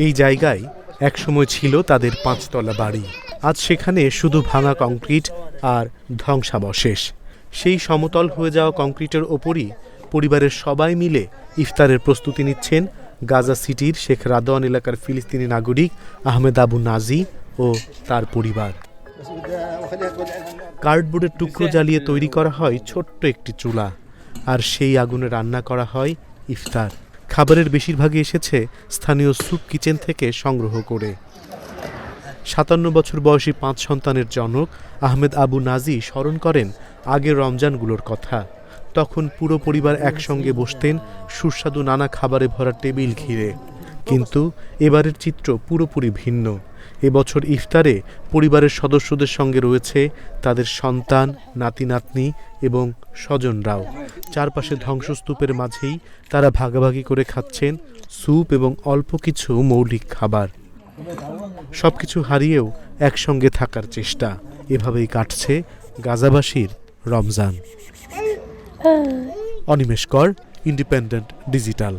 এই জায়গায় একসময় ছিল তাদের 5 তলা বাড়ি। আজ সেখানে শুধু ভাঙা কংক্রিট আর ধ্বংসাবশেষ। সেই সমতল হয়ে যাওয়া কংক্রিটের ওপরই পরিবারের সবাই মিলে ইফতারের প্রস্তুতি নিচ্ছেন গাজা সিটির শেখ রাদওয়ান এলাকার ফিলিস্তিনি নাগরিক আহমেদ আবু নাজি ও তার পরিবার। কার্ডবোর্ডের টুকরো জ্বালিয়ে তৈরি করা হয় ছোট্ট একটি চুলা, আর সেই আগুনে রান্না করা হয় ইফতার। খাবারের বেশিরভাগই এসেছে স্থানীয় স্যুপ কিচেন থেকে সংগ্রহ করে। 57 বছর বয়সী 5 সন্তানের জনক আহমেদ আবু নাজি স্মরণ করেন আগের রমজানগুলোর কথা। তখন পুরো পরিবার একসঙ্গে বসতেন সুস্বাদু নানা খাবারে ভরা টেবিল ঘিরে। কিন্তু এবারের চিত্র পুরোপুরি ভিন্ন। এবছর ইফতারে পরিবারের সদস্যদের সঙ্গে রয়েছে তাদের সন্তান, নাতি নাতনি এবং স্বজনরাও। চারপাশে ধ্বংসস্তূপের মাঝেই তারা ভাগাভাগি করে খাচ্ছেন স্যুপ এবং অল্প কিছু মৌলিক খাবার। সবকিছু হারিয়েও একসঙ্গে থাকার চেষ্টা। এভাবেই কাটছে গাজাবাসীর রমজান। অনিমেষ কর, ইন্ডিপেন্ডেন্ট ডিজিটাল।